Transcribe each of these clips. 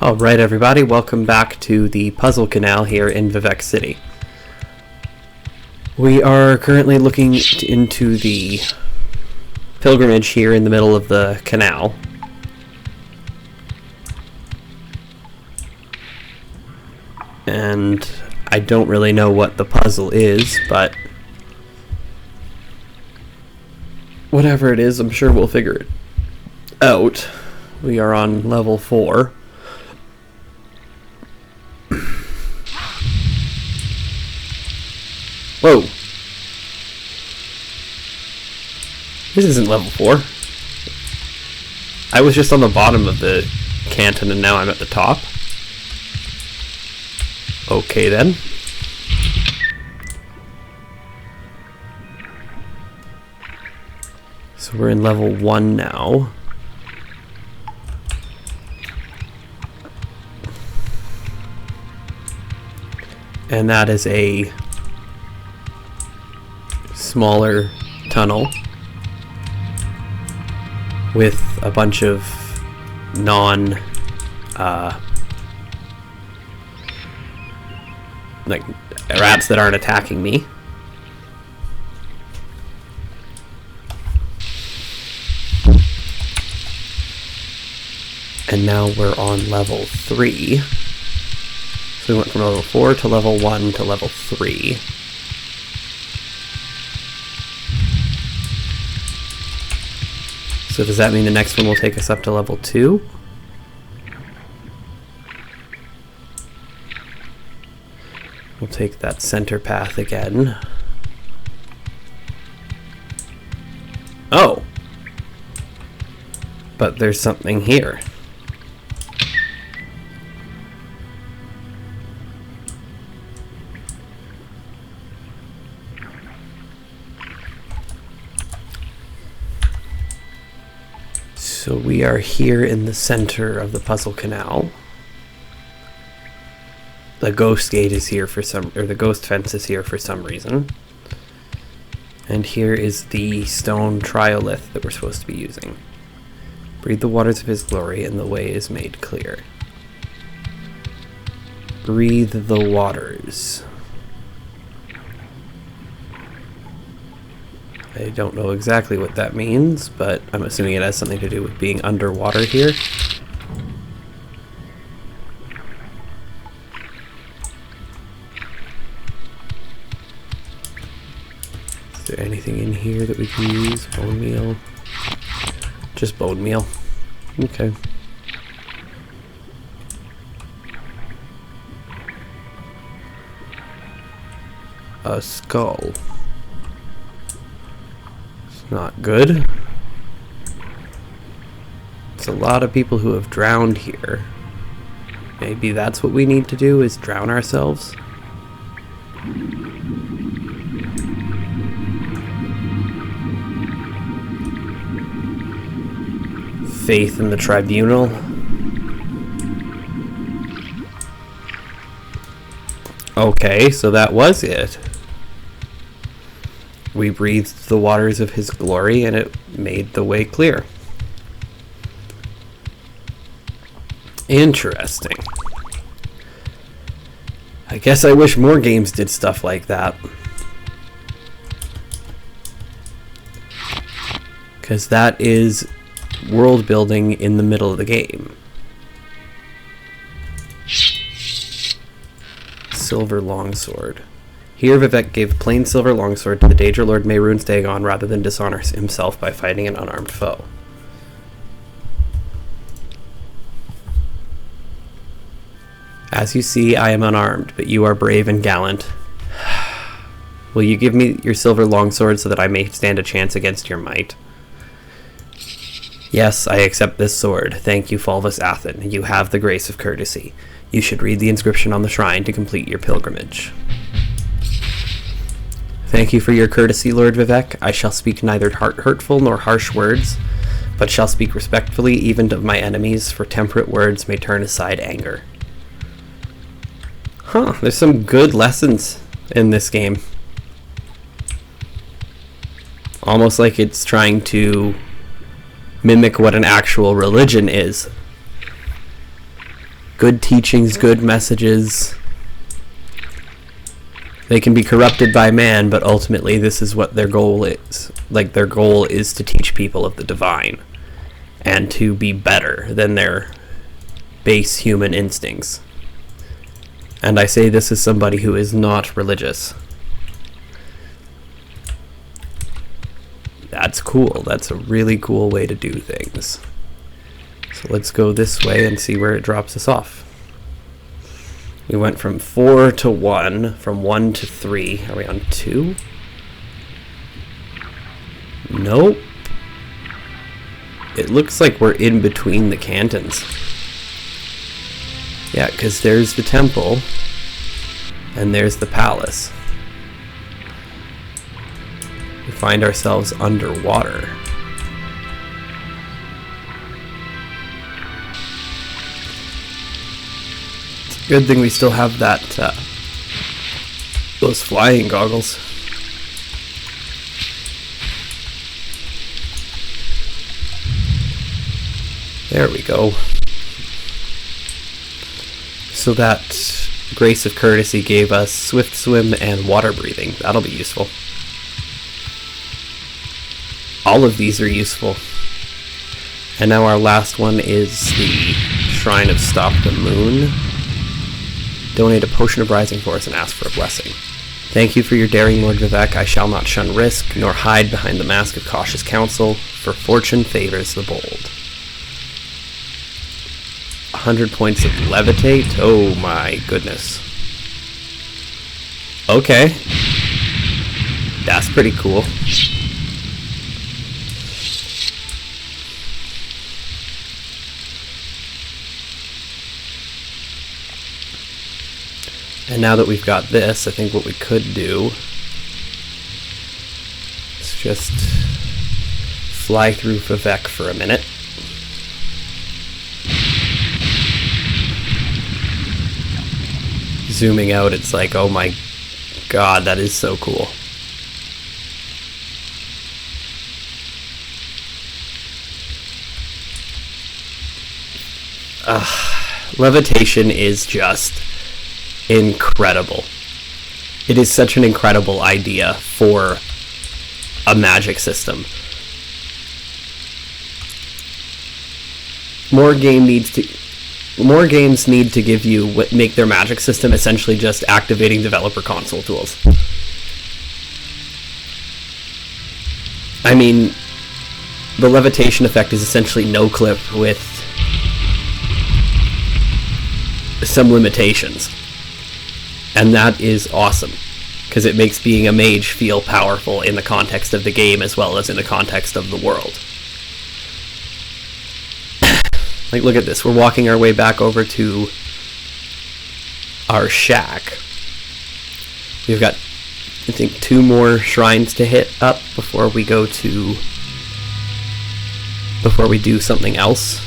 Alright everybody, welcome back to the Puzzle Canal here in Vivek City. We are currently looking into the pilgrimage here in the middle of the canal. And I don't really know what the puzzle is, but whatever it is, I'm sure we'll figure it out. We are on level 4. Whoa! This isn't level 4. I was just on the bottom of the canton and now I'm at the top. Okay then. So we're in level 1 now. And that is a smaller tunnel with a bunch of like rats that aren't attacking me. And now we're on level 3. So we went from level 4 to level 1 to level 3. So does that mean the next one will take us up to level 2? We'll take that center path again. Oh! But there's something here. So we are here in the center of the puzzle canal. The ghost gate is here for the ghost fence is here for some reason. And here is the stone triolith that we're supposed to be using. Breathe the waters of his glory and the way is made clear. Breathe the waters. I don't know exactly what that means, but I'm assuming it has something to do with being underwater here. Is there anything in here that we can use? Bone meal? Just bone meal. Okay. A skull. Not good. It's a lot of people who have drowned here. Maybe that's what we need to do, is drown ourselves. Faith in the Tribunal. Okay, so that was it. We breathed the waters of his glory and it made the way clear. Interesting. I guess I wish more games did stuff like that. Because that is world building in the middle of the game. Silver longsword. Here Vivek gave plain silver longsword to the Daedra Lord Mehrunes Dagon rather than dishonor himself by fighting an unarmed foe. As you see, I am unarmed, but you are brave and gallant. Will you give me your silver longsword so that I may stand a chance against your might? Yes, I accept this sword. Thank you, Fulvus Athen. You have the grace of courtesy. You should read the inscription on the shrine to complete your pilgrimage. Thank you for your courtesy, Lord Vivek. I shall speak neither hurtful nor harsh words, but shall speak respectfully even of my enemies, for temperate words may turn aside anger. Huh, there's some good lessons in this game. Almost like it's trying to mimic what an actual religion is. good teachings, good messages. They can be corrupted by man, but ultimately this is what their goal is. Like, their goal is to teach people of the divine and to be better than their base human instincts. And I say this as somebody who is not religious. That's cool. That's a really cool way to do things. So let's go this way and see where it drops us off. We went from 4 to 1, from 1 to 3. Are we on 2? Nope. It looks like we're in between the cantons. Yeah, because there's the temple, and there's the palace. We find ourselves underwater. Good thing we still have that, those flying goggles. There we go. So that Grace of Courtesy gave us Swift Swim and Water Breathing. That'll be useful. All of these are useful. And now our last one is the Shrine of Stop the Moon. Donate a potion of rising force and ask for a blessing. Thank you for your daring, Lord Vivek. I shall not shun risk, nor hide behind the mask of cautious counsel, for fortune favors the bold. 100 points of levitate? Oh my goodness. Okay. That's pretty cool. And now that we've got this, I think what we could do is just fly through Vivek for a minute. Zooming out, it's like, oh my god, that is so cool. Levitation is just incredible. It is such an incredible idea for a magic system. More games need to give you make their magic system essentially just activating developer console tools. I mean, the levitation effect is essentially no clip with some limitations. And that is awesome, because it makes being a mage feel powerful in the context of the game as well as in the context of the world. Like, look at this. We're walking our way back over to our shack. We've got, I think, 2 more shrines to hit up before we do something else.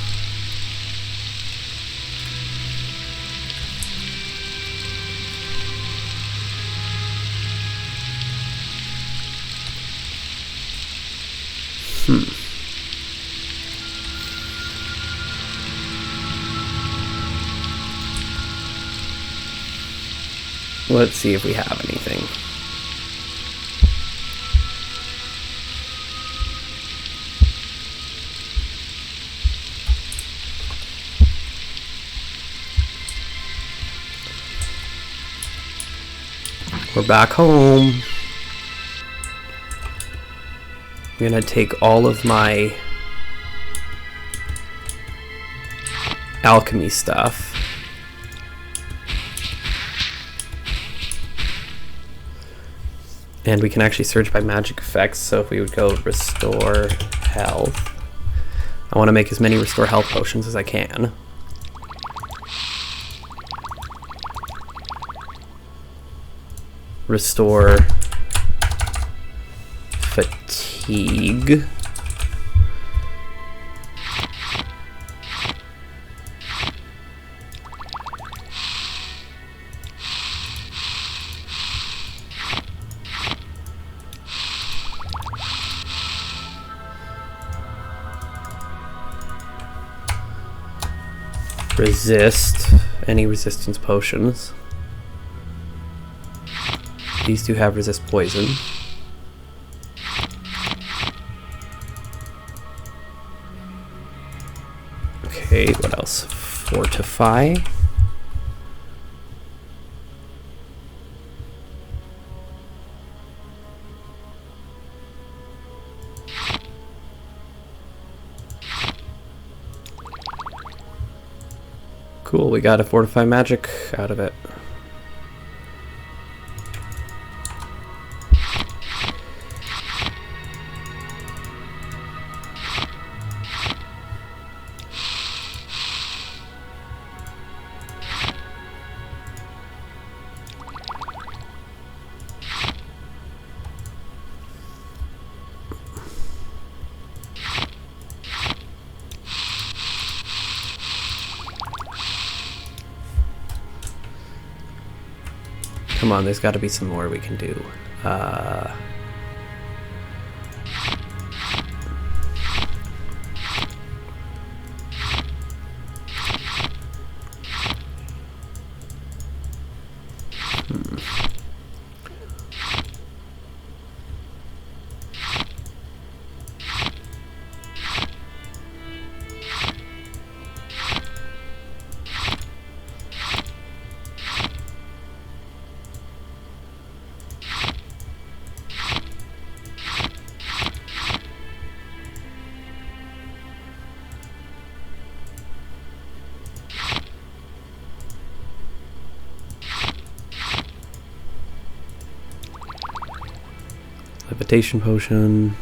Let's see if we have anything. We're back home. I'm gonna take all of my alchemy stuff. And we can actually search by magic effects, so if we would go restore health. I want to make as many restore health potions as I can. Restore fatigue. resist any resistance potions. These two have resist poison. Okay, what else? Fortify. Cool, we got a fortify magic out of it. Come on, there's got to be some more we can do. Levitation potion.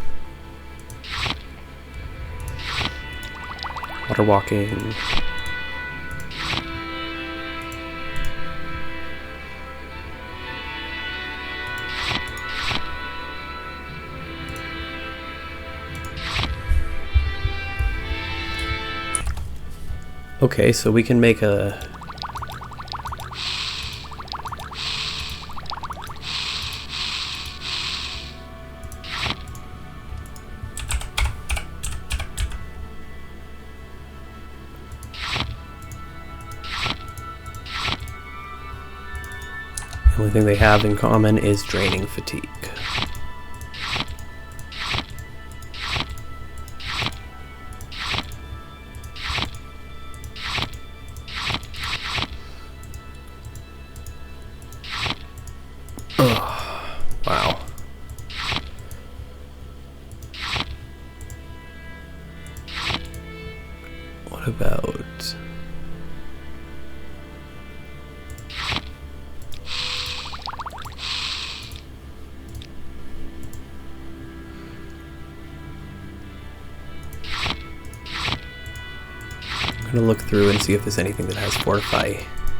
Water walking. Okay, so we can make a... The only thing they have in common is draining fatigue. Oh, wow. What about... I'm gonna look through and see if there's anything that has fortify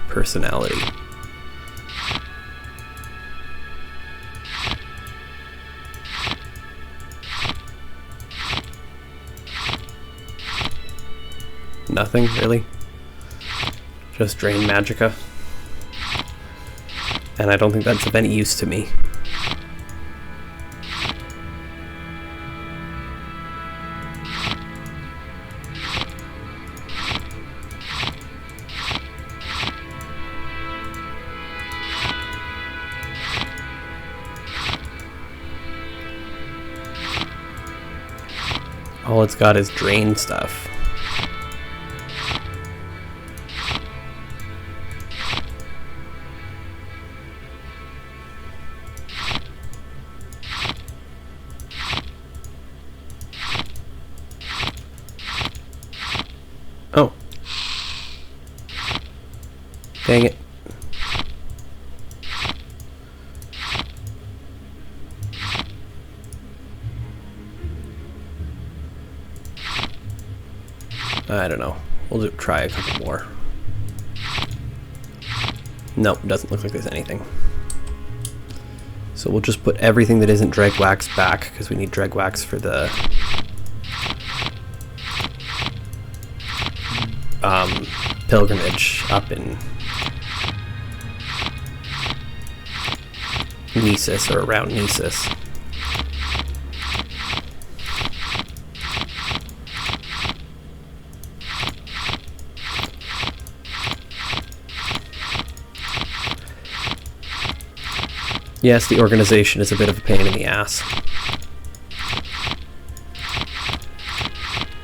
personality. Nothing, really? Just drain magicka. And I don't think that's of any use to me. All it's got is drain stuff. Oh. Dang it. I don't know. We'll try a couple more. Nope, doesn't look like there's anything. So we'll just put everything that isn't dreg wax back, because we need dreg wax for the pilgrimage up in Nisus, or around Nisus. Yes, the organization is a bit of a pain in the ass.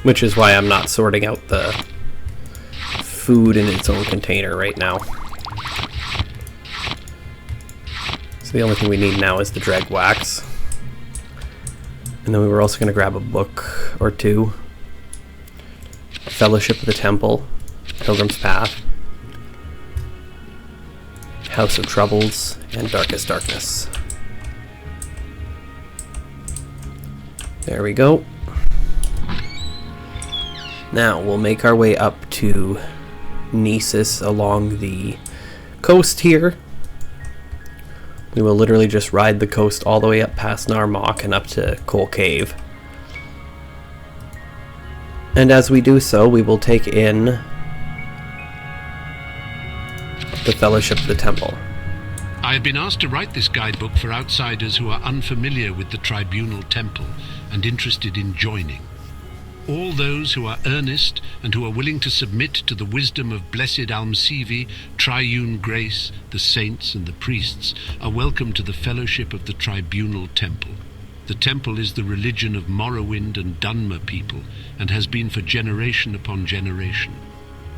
Which is why I'm not sorting out the food in its own container right now. So the only thing we need now is the dreg wax. And then we were also going to grab a book or two. Fellowship of the Temple, Pilgrim's Path, House of Troubles, and Darkest Darkness. There we go. Now we'll make our way up to Nisus along the coast here. We will literally just ride the coast all the way up past Narmok and up to Coal Cave. And as we do so, we will take in the Fellowship of the Temple. I have been asked to write this guidebook for outsiders who are unfamiliar with the Tribunal Temple and interested in joining. All those who are earnest and who are willing to submit to the wisdom of Blessed Almsivi, Triune Grace, the saints and the priests are welcome to the Fellowship of the Tribunal Temple. The temple is the religion of Morrowind and Dunmer people and has been for generation upon generation.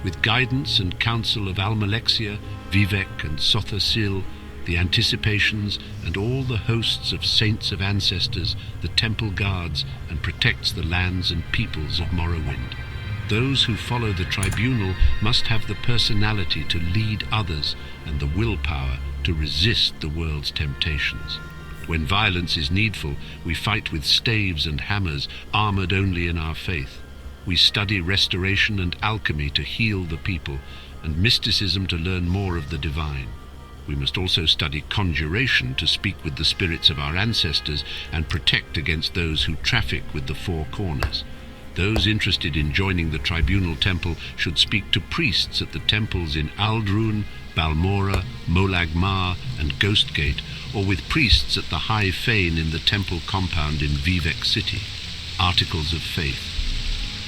With guidance and counsel of Almalexia, Vivek and Sotha Sil, the anticipations and all the hosts of saints of ancestors, the temple guards and protects the lands and peoples of Morrowind. Those who follow the tribunal must have the personality to lead others and the willpower to resist the world's temptations. When violence is needful, we fight with staves and hammers, armored only in our faith. We study restoration and alchemy to heal the people, and mysticism to learn more of the divine. We must also study conjuration to speak with the spirits of our ancestors and protect against those who traffic with the four corners. Those interested in joining the Tribunal Temple should speak to priests at the temples in Aldrun, Balmora, Molag Mar, and Ghostgate, or with priests at the High Fane in the temple compound in Vivek City. Articles of Faith.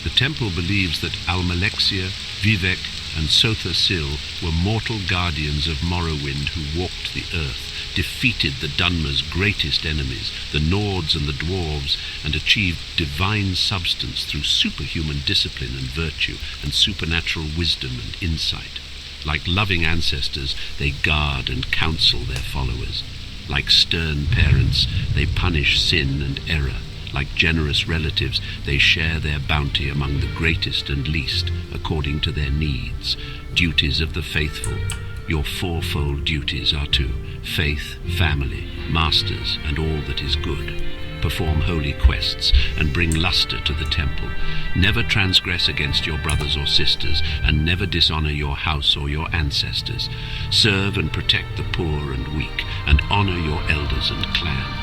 The temple believes that Almalexia, Vivek, and Sotha Sil were mortal guardians of Morrowind who walked the earth, defeated the Dunmer's greatest enemies, the Nords and the Dwarves, and achieved divine substance through superhuman discipline and virtue, and supernatural wisdom and insight. Like loving ancestors, they guard and counsel their followers. Like stern parents, they punish sin and error. Like generous relatives, they share their bounty among the greatest and least, according to their needs. Duties of the faithful. Your fourfold duties are to faith, family, masters, and all that is good. Perform holy quests, and bring luster to the temple. Never transgress against your brothers or sisters, and never dishonor your house or your ancestors. Serve and protect the poor and weak, and honor your elders and clan.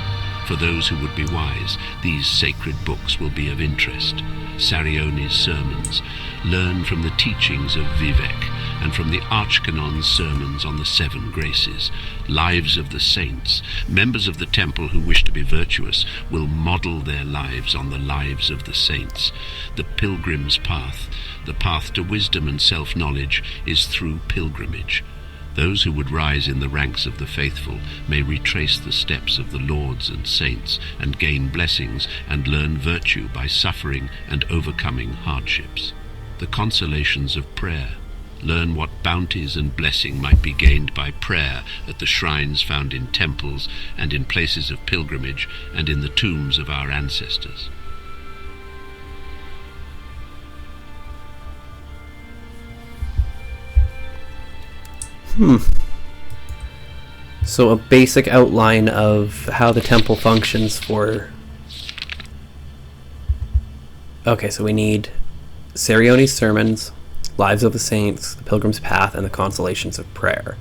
For those who would be wise, these sacred books will be of interest. Sarione's sermons. Learn from the teachings of Vivek, and from the Archcanon's sermons on the seven graces. Lives of the saints. Members of the temple who wish to be virtuous will model their lives on the lives of the saints. The pilgrim's path, the path to wisdom and self-knowledge, is through pilgrimage. Those who would rise in the ranks of the faithful may retrace the steps of the lords and saints and gain blessings and learn virtue by suffering and overcoming hardships. The consolations of prayer. Learn what bounties and blessing might be gained by prayer at the shrines found in temples and in places of pilgrimage and in the tombs of our ancestors. So a basic outline of how the temple functions for... Okay, so we need Sarione's sermons, Lives of the Saints, the Pilgrim's Path, and the Consolations of Prayer.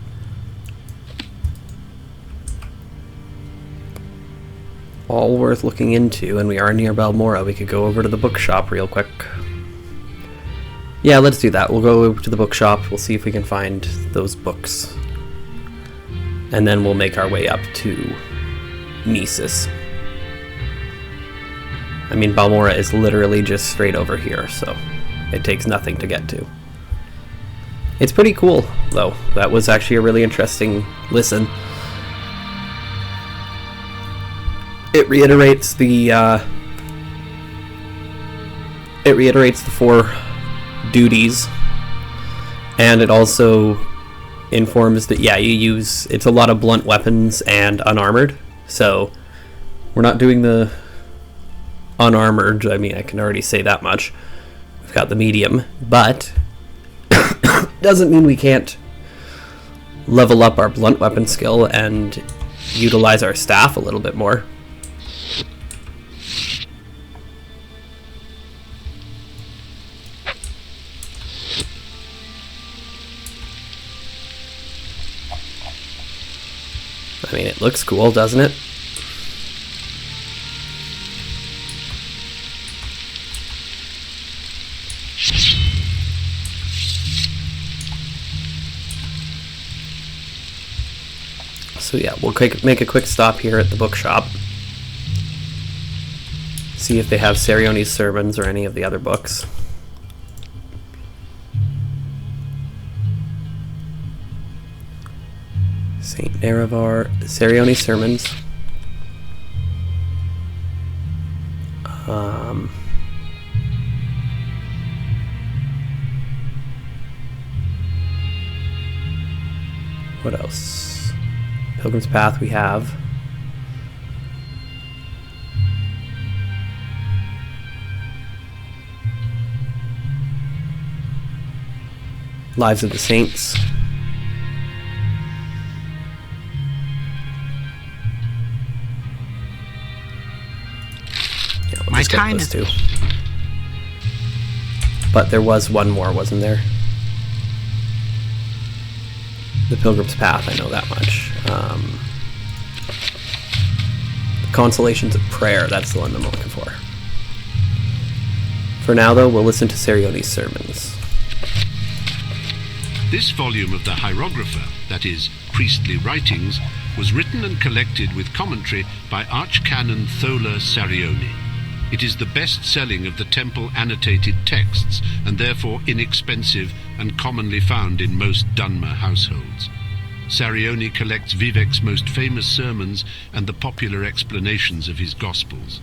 All worth looking into, and we are near Balmora. We could go over to the bookshop real quick. Yeah, let's do that. We'll go over to the bookshop. We'll see if we can find those books. And then we'll make our way up to Nisus. I mean, Balmora is literally just straight over here, so it takes nothing to get to. It's pretty cool, though. That was actually a really interesting listen. It reiterates the 4 duties, and it also informs that it's a lot of blunt weapons and unarmored. So we're not doing the unarmored. I mean, I can already say that much. We've got the medium, but doesn't mean we can't level up our blunt weapon skill and utilize our staff a little bit more. I mean, it looks cool, doesn't it? So yeah, we'll make a quick stop here at the bookshop. See if they have Sarione's sermons or any of the other books. Saint Nerevar, Sarione's sermons. What else? Pilgrim's Path we have. Lives of the Saints. Yeah, we'll just get those two. But there was one more, wasn't there? The Pilgrim's Path, I know that much. The Consolations of Prayer, that's the one I'm looking for. For now, though, we'll listen to Sarione's sermons. This volume of the Hierographer, that is, priestly writings, was written and collected with commentary by Archcanon Thola Sarione. It is the best-selling of the temple annotated texts, and therefore inexpensive and commonly found in most Dunmer households. Sarione collects Vivek's most famous sermons and the popular explanations of his Gospels.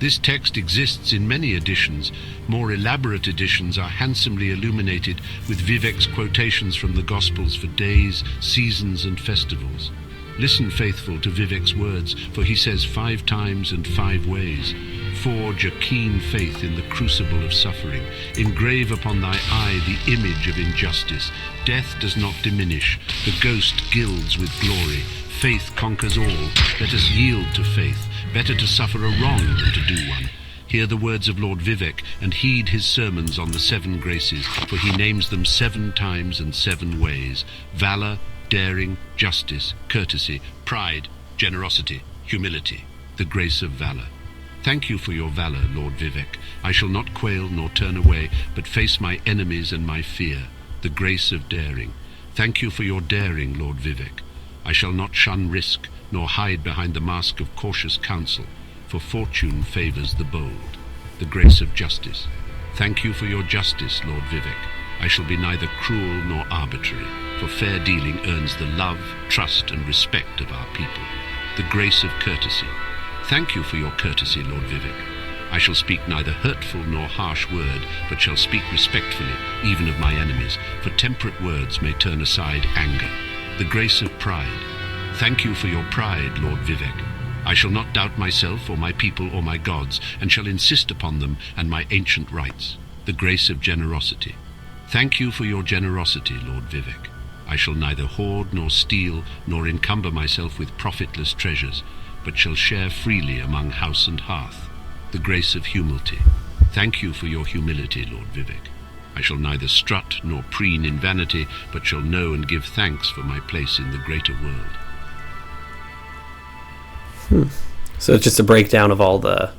This text exists in many editions. More elaborate editions are handsomely illuminated with Vivek's quotations from the Gospels for days, seasons, and festivals. Listen, faithful, to Vivek's words, for he says 5 times and 5 ways. Forge a keen faith in the crucible of suffering. Engrave upon thy eye the image of injustice. Death does not diminish. The ghost gilds with glory. Faith conquers all. Let us yield to faith. Better to suffer a wrong than to do one. Hear the words of Lord Vivek, and heed his sermons on the 7 graces, for he names them 7 times and 7 ways. Valor, daring, justice, courtesy, pride, generosity, humility, the grace of valor. Thank you for your valor, Lord Vivek. I shall not quail nor turn away, but face my enemies and my fear, the grace of daring. Thank you for your daring, Lord Vivek. I shall not shun risk, nor hide behind the mask of cautious counsel, for fortune favors the bold, the grace of justice. Thank you for your justice, Lord Vivek. I shall be neither cruel nor arbitrary, for fair dealing earns the love, trust, and respect of our people, the grace of courtesy. Thank you for your courtesy, Lord Vivek. I shall speak neither hurtful nor harsh word, but shall speak respectfully, even of my enemies, for temperate words may turn aside anger. The grace of pride. Thank you for your pride, Lord Vivek. I shall not doubt myself or my people or my gods, and shall insist upon them and my ancient rights. The grace of generosity. Thank you for your generosity, Lord Vivek. I shall neither hoard nor steal, nor encumber myself with profitless treasures, but shall share freely among house and hearth. The grace of humility. Thank you for your humility, Lord Vivek. I shall neither strut nor preen in vanity, but shall know and give thanks for my place in the greater world. So it's just a breakdown of all the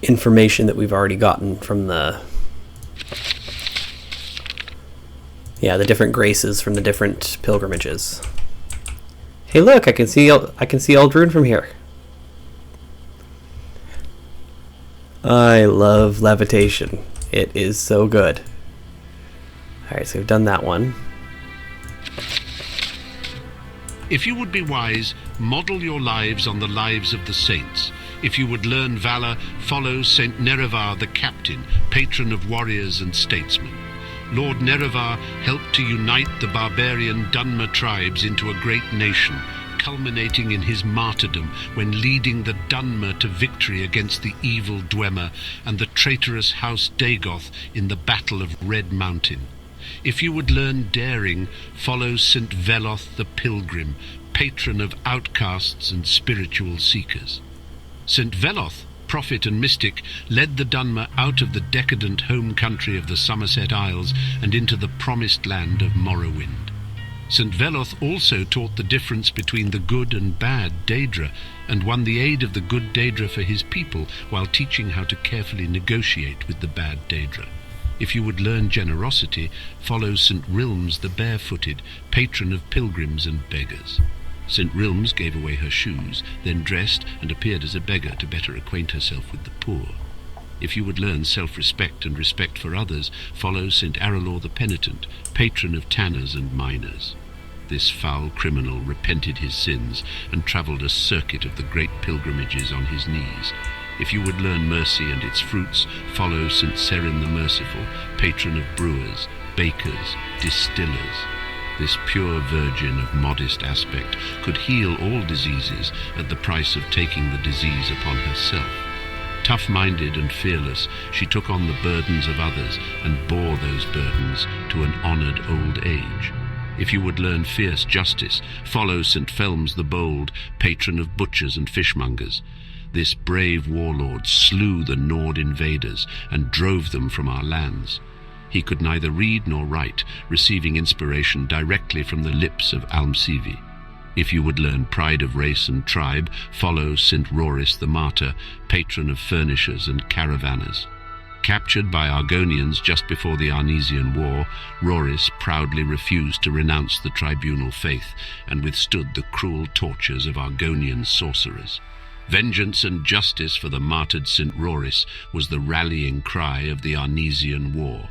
information that we've already gotten from the different graces from the different pilgrimages. Hey, look! I can see Eldrune from here. I love levitation. It is so good. All right, so we've done that one. If you would be wise, model your lives on the lives of the saints. If you would learn valor, follow Saint Nerevar the Captain, patron of warriors and statesmen. Lord Nerevar helped to unite the barbarian Dunmer tribes into a great nation, culminating in his martyrdom when leading the Dunmer to victory against the evil Dwemer and the traitorous House Dagoth in the Battle of Red Mountain. If you would learn daring, follow St. Veloth the Pilgrim, patron of outcasts and spiritual seekers. St. Veloth, prophet and mystic, led the Dunmer out of the decadent home country of the Somerset Isles and into the promised land of Morrowind. St. Veloth also taught the difference between the good and bad Daedra, and won the aid of the good Daedra for his people while teaching how to carefully negotiate with the bad Daedra. If you would learn generosity, follow St. Rilms the Barefooted, patron of pilgrims and beggars. St. Rilms gave away her shoes, then dressed and appeared as a beggar to better acquaint herself with the poor. If you would learn self-respect and respect for others, follow St. Aralor the Penitent, patron of tanners and miners. This foul criminal repented his sins and travelled a circuit of the great pilgrimages on his knees. If you would learn mercy and its fruits, follow St. Serin the Merciful, patron of brewers, bakers, distillers. This pure virgin of modest aspect could heal all diseases at the price of taking the disease upon herself. Tough-minded and fearless, she took on the burdens of others and bore those burdens to an honoured old age. If you would learn fierce justice, follow St. Felms the Bold, patron of butchers and fishmongers. This brave warlord slew the Nord invaders and drove them from our lands. He could neither read nor write, receiving inspiration directly from the lips of Almsivi. If you would learn pride of race and tribe, follow St. Roris the Martyr, patron of furnishers and caravanners. Captured by Argonians just before the Arnesian War, Roris proudly refused to renounce the tribunal faith and withstood the cruel tortures of Argonian sorcerers. Vengeance and justice for the martyred St. Roris was the rallying cry of the Arnesian War.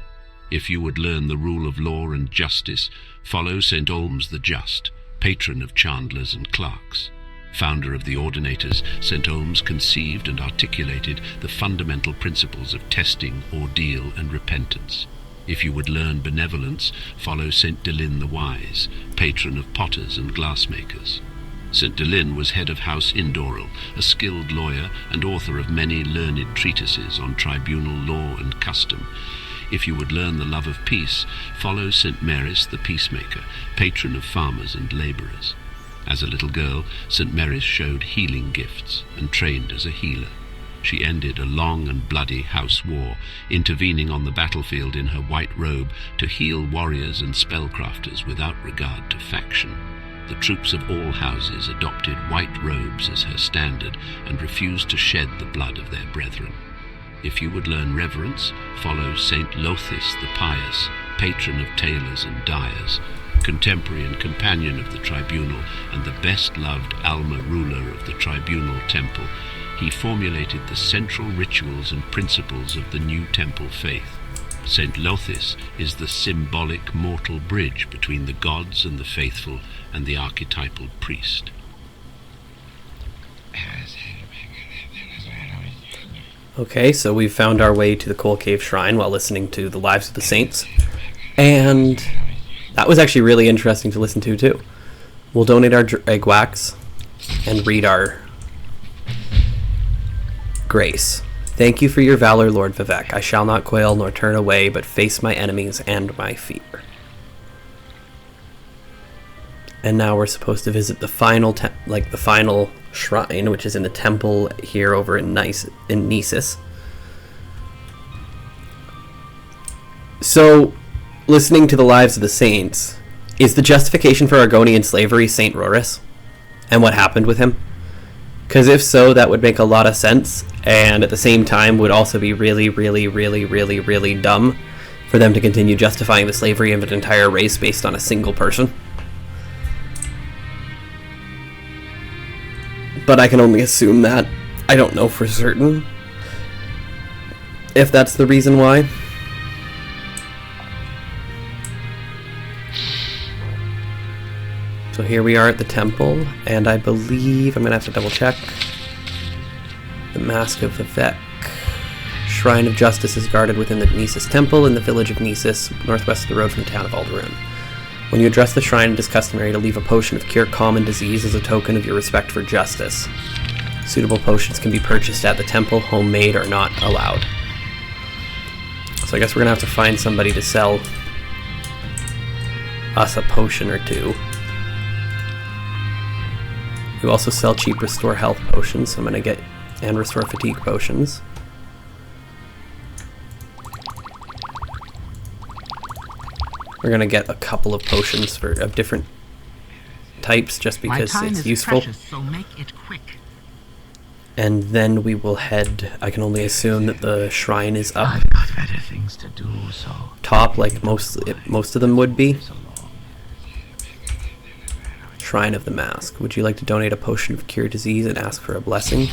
If you would learn the rule of law and justice, follow St. Olms the Just, patron of chandlers and clerks. Founder of the Ordinators, St. Olms conceived and articulated the fundamental principles of testing, ordeal, and repentance. If you would learn benevolence, follow St. Delin the Wise, patron of potters and glassmakers. St. Delin was head of House Indoril, a skilled lawyer and author of many learned treatises on tribunal law and custom. If you would learn the love of peace, follow St. Maris the Peacemaker, patron of farmers and labourers. As a little girl, St. Maris showed healing gifts and trained as a healer. She ended a long and bloody house war, intervening on the battlefield in her white robe to heal warriors and spellcrafters without regard to faction. The troops of all houses adopted white robes as her standard and refused to shed the blood of their brethren. If you would learn reverence, follow Saint Lothis the Pious, patron of tailors and dyers, contemporary and companion of the tribunal and the best-loved Alma ruler of the tribunal temple. He formulated the central rituals and principles of the new temple faith. Saint Lothis is the symbolic mortal bridge between the gods and the faithful and the archetypal priest. Okay, so we've found our way to the Coal Cave Shrine while listening to the Lives of the Saints. And that was actually really interesting to listen to, too. We'll donate our egg wax and read our grace. Thank you for your valor, Lord Vivek. I shall not quail nor turn away, but face my enemies and my fear. And now we're supposed to visit the final, the final shrine, which is in the temple here over in Nisus. So, listening to the Lives of the Saints, is the justification for Argonian slavery Saint Roris? And what happened with him? Because if so, that would make a lot of sense, and at the same time would also be really, really, really, really, really dumb for them to continue justifying the slavery of an entire race based on a single person. But I can only assume that. I don't know for certain if that's the reason why. So here we are at the temple, and I believe I'm gonna have to double check. The Mask of Vivek. Shrine of Justice is guarded within the Nisus Temple in the village of Nisus, northwest of the road from the town of Alderun. When you address the shrine, it is customary to leave a potion of cure common disease as a token of your respect for justice. Suitable potions can be purchased at the temple, homemade or not allowed. So I guess we're gonna have to find somebody to sell us a potion or two. We also sell cheap restore health potions, so I'm gonna get and restore fatigue potions. We're gonna get a couple of potions of different types just because it's useful. Precious, so make it quick. And then we will head. I can only assume that the shrine is up I've got better things to do, so top, like most of them would be. Shrine of the Mask. Would you like to donate a potion of cure disease and ask for a blessing?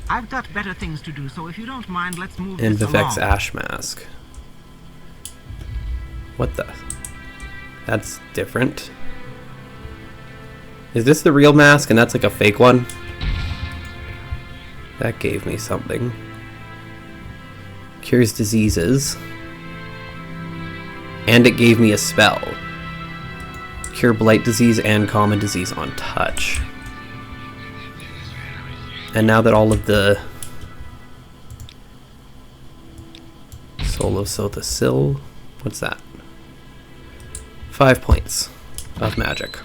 I've got better things to do, so if you don't mind, let's move And this Vivek's along. Ash Mask. What the? That's different. Is this the real mask and that's like a fake one? That gave me something. Cures diseases. And it gave me a spell. Cure blight disease and common disease on touch. And now that all of the Solo Sotha Sil, what's that? 5 points of magic.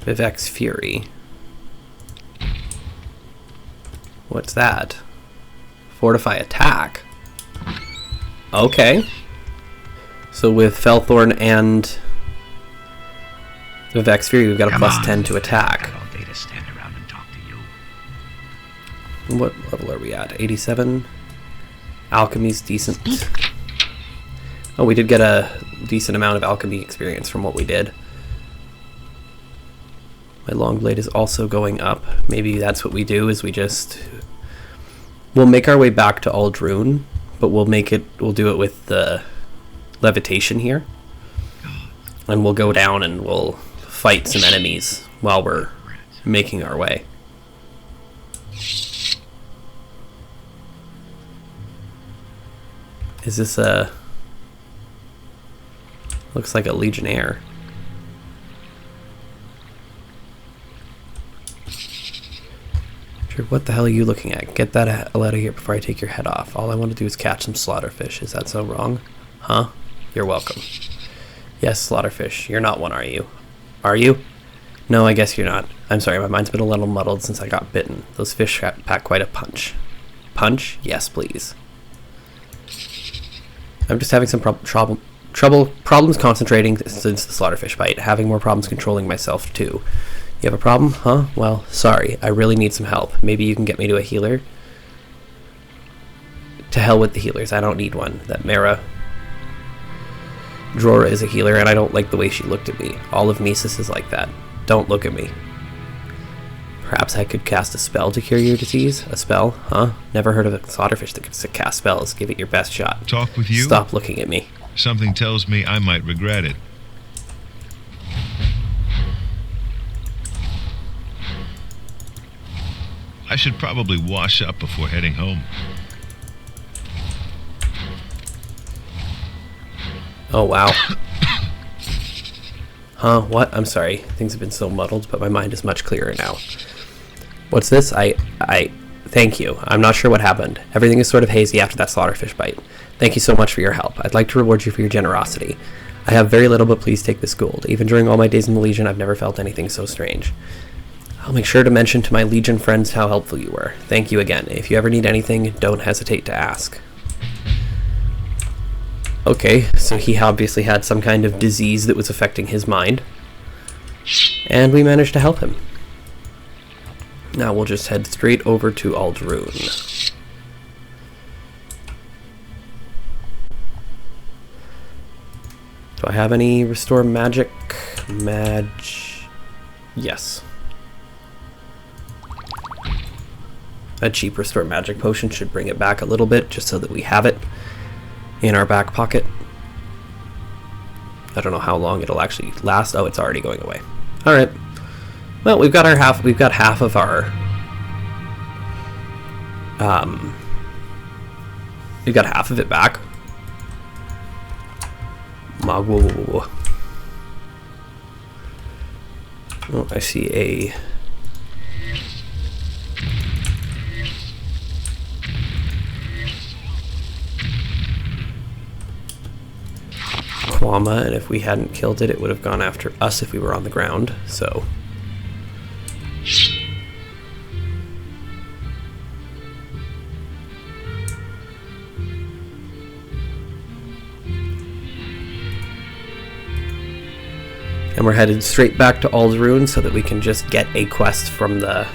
Vivek's Fury. What's that? Fortify attack. Okay. So with Felthorn and Vivek's Fury, we've got a plus 10 to attack. What level are we at? 87? Alchemy's decent. Oh, we did get a decent amount of alchemy experience from what we did. My long blade is also going up. Maybe that's what we do, is we'll make our way back to Aldrune, but we'll do it with the levitation here. And we'll go down and we'll fight some enemies while we're making our way. Is this looks like a Legionnaire. Sure, what the hell are you looking at? Get that hell out of here before I take your head off. All I want to do is catch some slaughterfish. Is that so wrong? Huh? You're welcome. Yes, slaughterfish. You're not one, are you? Are you? No, I guess you're not. I'm sorry, my mind's been a little muddled since I got bitten. Those fish pack quite a punch. Punch? Yes, please. I'm just having some problems concentrating since the slaughterfish bite. Having more problems controlling myself, too. You have a problem? Huh? Well, sorry. I really need some help. Maybe you can get me to a healer? To hell with the healers. I don't need one. That Mara Drora is a healer, and I don't like the way she looked at me. All of Nisus is like that. Don't look at me. Perhaps I could cast a spell to cure your disease? A spell? Huh? Never heard of a slaughterfish that can cast spells. Give it your best shot. Talk with you? Stop looking at me. Something tells me I might regret it. I should probably wash up before heading home. Oh, wow. Huh? What? I'm sorry. Things have been so muddled, but my mind is much clearer now. What's this? Thank you. I'm not sure what happened. Everything is sort of hazy after that slaughterfish bite. Thank you so much for your help. I'd like to reward you for your generosity. I have very little, but please take this gold. Even during all my days in the Legion, I've never felt anything so strange. I'll make sure to mention to my Legion friends how helpful you were. Thank you again. If you ever need anything, don't hesitate to ask. Okay, so he obviously had some kind of disease that was affecting his mind. And we managed to help him. Now we'll just head straight over to Aldrune. Do I have any restore magic? Yes. A cheap restore magic potion should bring it back a little bit, just so that we have it in our back pocket. I don't know how long it'll actually last. Oh, it's already going away. All right. Well, we've got half of our we've got half of it back. Oh, I see a Kwama, and if we hadn't killed it, it would have gone after us if we were on the ground, so. And we're headed straight back to Aldruin so that we can just get a quest from the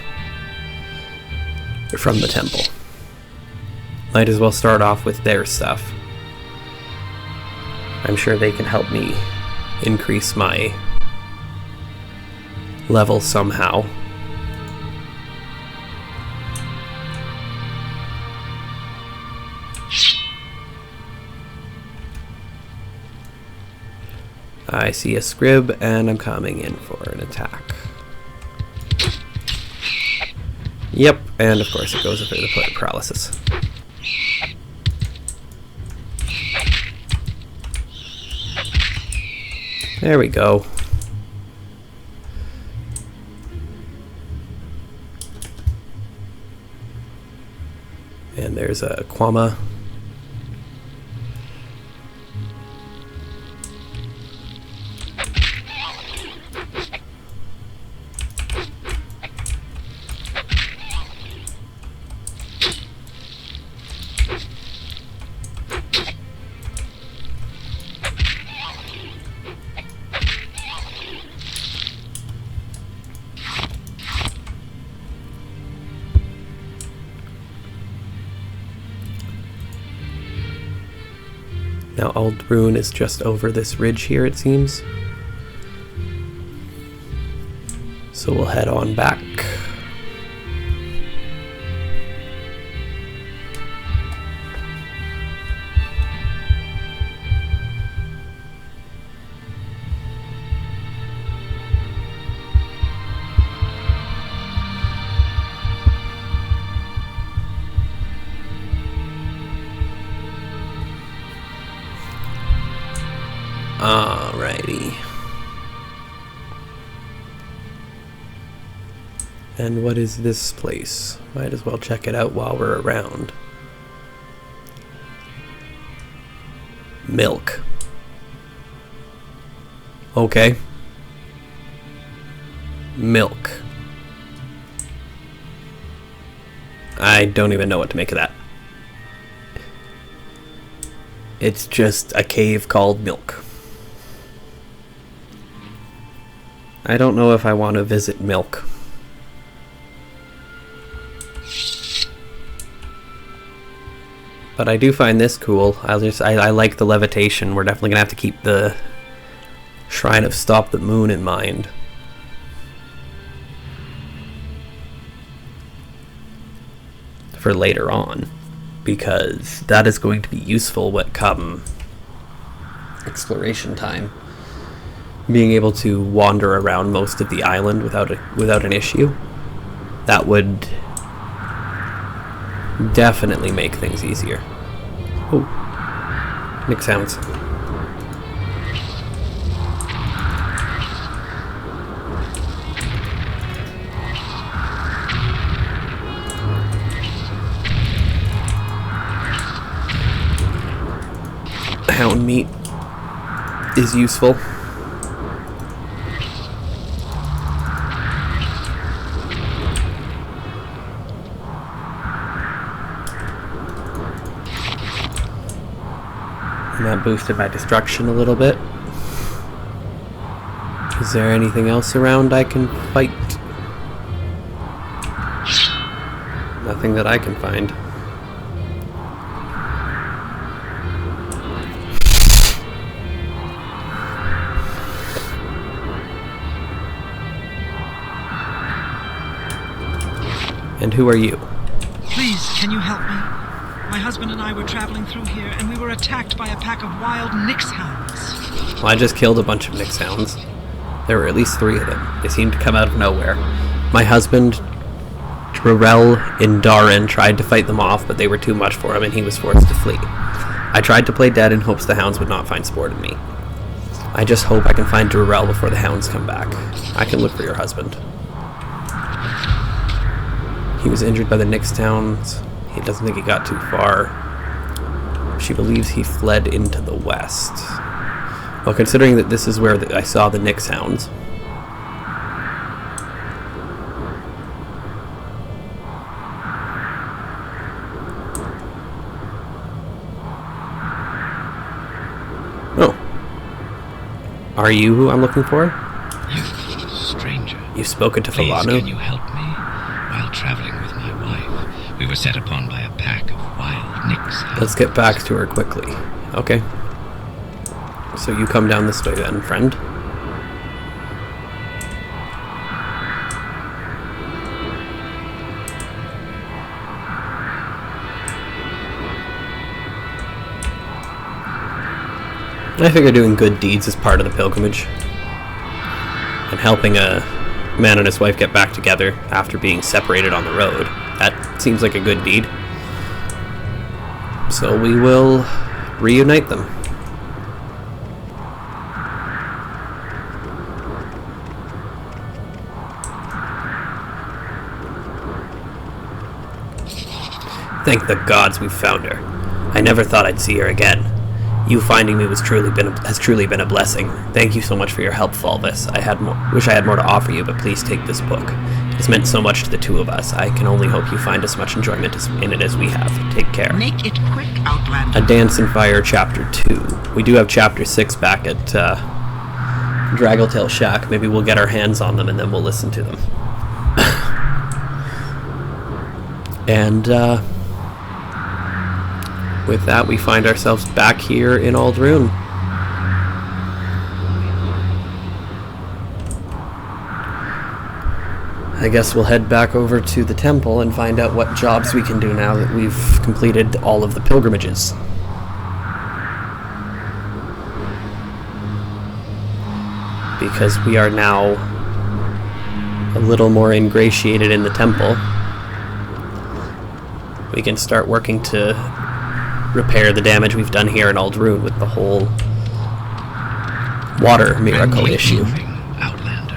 temple. Might as well start off with their stuff. I'm sure they can help me increase my level somehow. I see a scrib and I'm coming in for an attack. Yep, and of course it goes over the point of paralysis. There we go. And there's a Kwama. Now Aldruin is just over this ridge here, it seems. So we'll head on back. Alrighty. And what is this place? Might as well check it out while we're around. Milk. Okay. Milk. I don't even know what to make of that. It's just a cave called Milk. I don't know if I want to visit Milk. But I do find this cool. I like the levitation. We're definitely gonna have to keep the Shrine of Stop the Moon in mind. For later on. Because that is going to be useful when come exploration time. Being able to wander around most of the island without an issue. That would definitely make things easier. Oh, Nick sounds. Hound meat is useful. And that boosted my destruction a little bit. Is there anything else around I can fight? Nothing that I can find. And who are you? Please, can you help me? My husband and I were traveling through here, and we were attacked by a pack of wild Nyx hounds. Well, I just killed a bunch of Nyx hounds. There were at least 3 of them. They seemed to come out of nowhere. My husband, Drurel and Darin, tried to fight them off, but they were too much for him, and he was forced to flee. I tried to play dead in hopes the hounds would not find sport in me. I just hope I can find Drurel before the hounds come back. I can look for your husband. He was injured by the Nyx hounds. He doesn't think he got too far. She believes he fled into the west. Well, considering that this is where I saw the Nyx hounds. Oh. Are you who I'm looking for? You, stranger. You've spoken to Please, Falano? can you help me? While traveling with my wife, we were set upon by a pack of wild Nyx hounds. Let's get back to her quickly. Okay. So you come down this way then, friend. I figure doing good deeds is part of the pilgrimage. And helping a man and his wife get back together after being separated on the road. That seems like a good deed. So we will reunite them. Thank the gods we found her. I never thought I'd see her again. You finding me has truly been a blessing. Thank you so much for your help, Fulvis. Wish I had more to offer you, but please take this book. It's meant so much to the two of us. I can only hope you find as much enjoyment in it as we have. Take care. Make it quick, Outlander. A Dance in Fire, Chapter 2. We do have Chapter 6 back at Draggletail Shack. Maybe we'll get our hands on them and then we'll listen to them. And, with that, we find ourselves back here in Aldrune. I guess we'll head back over to the temple and find out what jobs we can do now that we've completed all of the pilgrimages. Because we are now a little more ingratiated in the temple, we can start working to repair the damage we've done here in Aldrune with the whole water miracle issue. Outlander.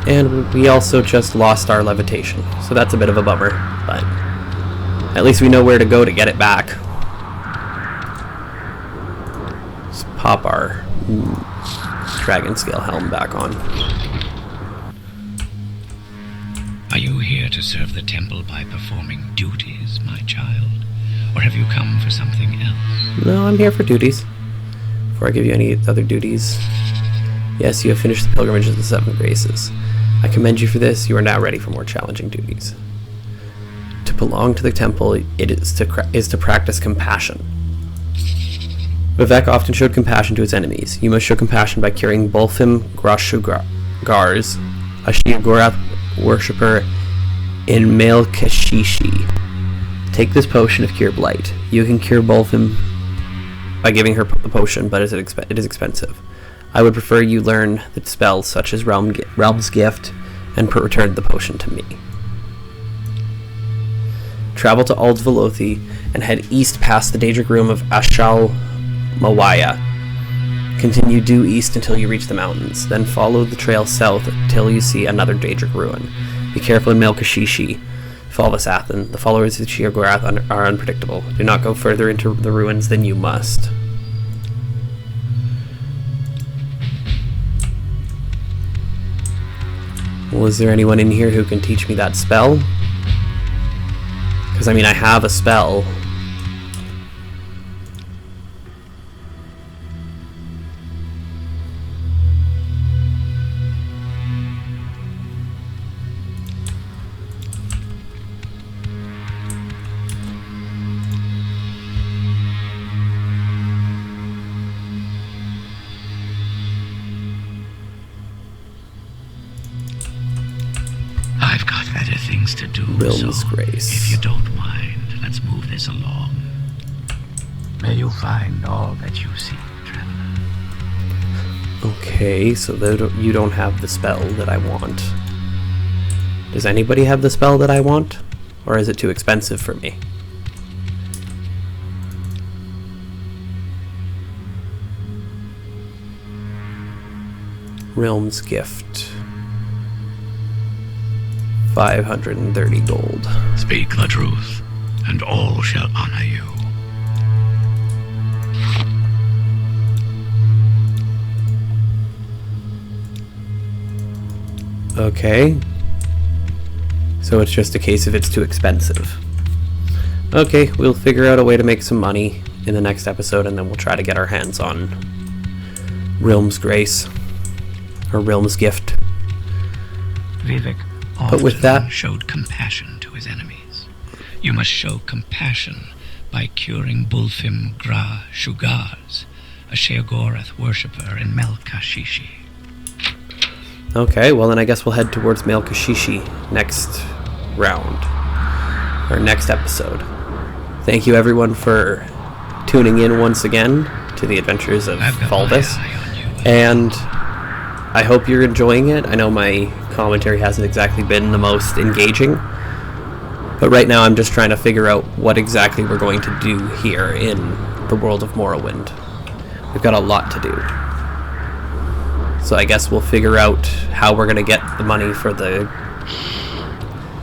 And we also just lost our levitation, so that's a bit of a bummer, but at least we know where to go to get it back. Let's pop our dragon scale helm back on. Are you here to serve the temple by performing duties, my child? Or have you come for something else? No, I'm here for duties. Before I give you any other duties. Yes, you have finished the pilgrimage of the 7 graces. I commend you for this. You are now ready for more challenging duties. To belong to the temple, it is to practice compassion. Vivek often showed compassion to his enemies. You must show compassion by curing Bolfim Grashugars, a Sheogorath worshipper in Malkashishi. Take this potion of Cure Blight. You can cure Bolfim by giving her the potion, but it is expensive. I would prefer you learn the spells such as Realm's Gift and return the potion to me. Travel to Aldvelothi and head east past the Daedric Room of Ashal Mawaya. Continue due east until you reach the mountains, then follow the trail south until you see another Daedric ruin. Be careful in Melkashishi, Falvasathan. The followers of Sheogorath are unpredictable. Do not go further into the ruins than you must. Well, is there anyone in here who can teach me that spell? Because, I mean, I have a spell. I've got better things to do Realm's so. Grace. If you don't mind, let's move this along. May you find all that you seek, traveler. Okay, so you don't have the spell that I want. Does anybody have the spell that I want? Or is it too expensive for me? Realm's Gift. 530 gold. Speak the truth, and all shall honor you. Okay. So it's just a case of it's too expensive. Okay, we'll figure out a way to make some money in the next episode, and then we'll try to get our hands on Realm's Grace. Or Realm's Gift. Vivek But with that, showed compassion to his enemies. You must show compassion by curing Bulfim Gra Shugars, a Sheogorath worshipper in Melkashishi. okay, well then I guess we'll head towards Melkashishi next round. Or next episode. Thank you everyone for tuning in once again to the adventures of I've got Falvis. my eye on you. And I hope you're enjoying it. I know my commentary hasn't exactly been the most engaging, but right now I'm just trying to figure out what exactly we're going to do here in the world of Morrowind. We've got a lot to do. So I guess we'll figure out how we're going to get the money for the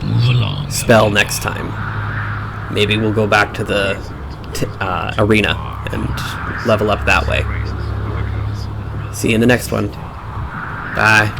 Move along. spell next time. Maybe we'll go back to the arena and level up that way. See you in the next one. Bye.